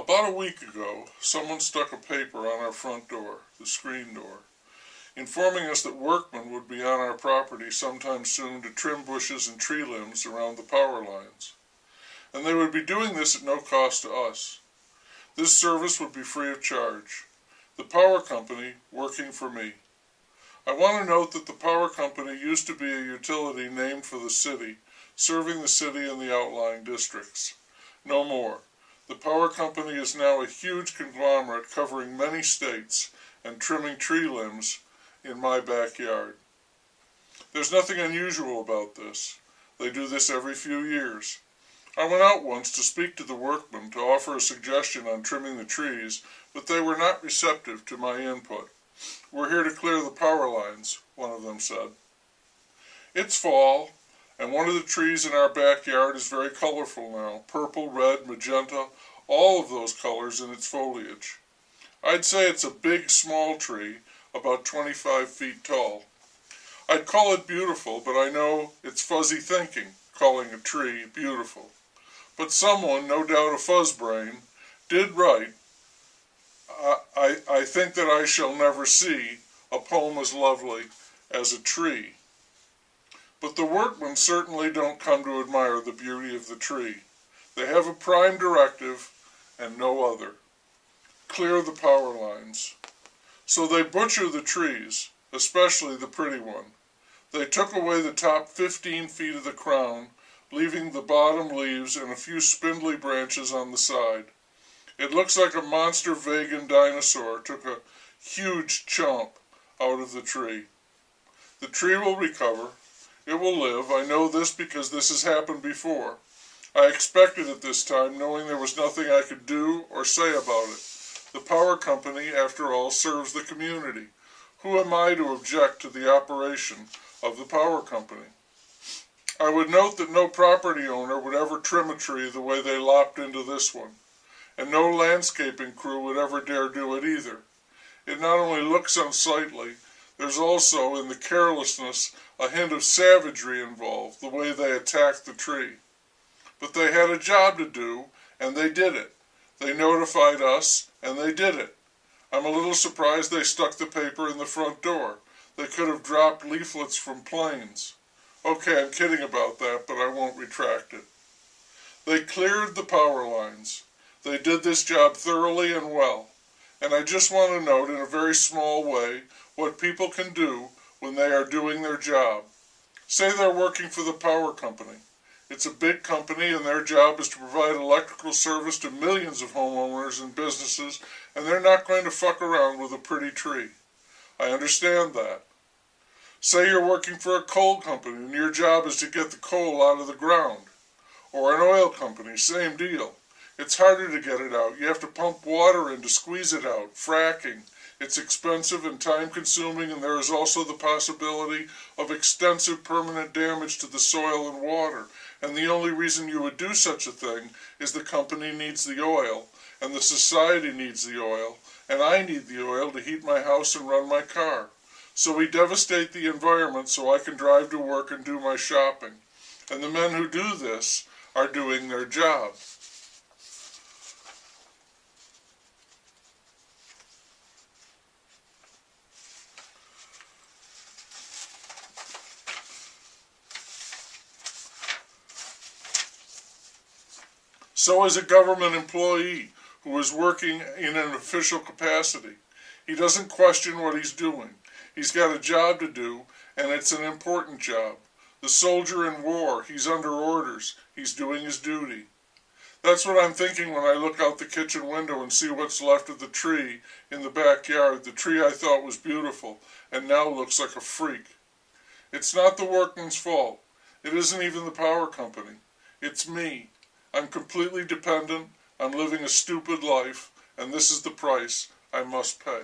About a week ago, someone stuck a paper on our front door, the screen door, informing us that workmen would be on our property sometime soon to trim bushes and tree limbs around the power lines. And they would be doing this at no cost to us. This service would be free of charge. The power company working for me. I want to note that the power company used to be a utility named for the city, serving the city and the outlying districts. No more. The power company is now a huge conglomerate covering many states and trimming tree limbs in my backyard. There's nothing unusual about this. They do this every few years. I went out once to speak to the workmen to offer a suggestion on trimming the trees, but they were not receptive to my input. "We're here to clear the power lines," one of them said. It's fall, and one of the trees in our backyard is very colorful now, purple, red, magenta, all of those colors in its foliage. I'd say it's a big, small tree, about 25 feet tall. I'd call it beautiful, but I know it's fuzzy thinking, calling a tree beautiful. But someone, no doubt a fuzzbrain, did write, I think that I shall never see a poem as lovely as a tree. But the workmen certainly don't come to admire the beauty of the tree. They have a prime directive and no other. Clear the power lines. So they butcher the trees, especially the pretty one. They took away the top 15 feet of the crown, leaving the bottom leaves and a few spindly branches on the side. It looks like a monster vegan dinosaur took a huge chomp out of the tree. The tree will recover. It will live. I know this because this has happened before. I expected it this time, knowing there was nothing I could do or say about it. The power company, after all, serves the community. Who am I to object to the operation of the power company? I would note that no property owner would ever trim a tree the way they lopped into this one, and no landscaping crew would ever dare do it either. It not only looks unsightly, there's also, in the carelessness, a hint of savagery involved, the way they attacked the tree. But they had a job to do, and they did it. They notified us, and they did it. I'm a little surprised they stuck the paper in the front door. They could have dropped leaflets from planes. Okay, I'm kidding about that, but I won't retract it. They cleared the power lines. They did this job thoroughly and well. And I just want to note in a very small way what people can do when they are doing their job. Say they're working for the power company. It's a big company and their job is to provide electrical service to millions of homeowners and businesses, and they're not going to fuck around with a pretty tree. I understand that. Say you're working for a coal company and your job is to get the coal out of the ground. Or an oil company, same deal. It's harder to get it out. You have to pump water in to squeeze it out. Fracking. It's expensive and time-consuming, and there is also the possibility of extensive permanent damage to the soil and water. And the only reason you would do such a thing is the company needs the oil, and the society needs the oil, and I need the oil to heat my house and run my car. So we devastate the environment so I can drive to work and do my shopping. And the men who do this are doing their job. So is a government employee who is working in an official capacity. He doesn't question what he's doing. He's got a job to do, and it's an important job. The soldier in war, he's under orders. He's doing his duty. That's what I'm thinking when I look out the kitchen window and see what's left of the tree in the backyard, the tree I thought was beautiful, and now looks like a freak. It's not the workman's fault. It isn't even the power company. It's me. I'm completely dependent, I'm living a stupid life, and this is the price I must pay.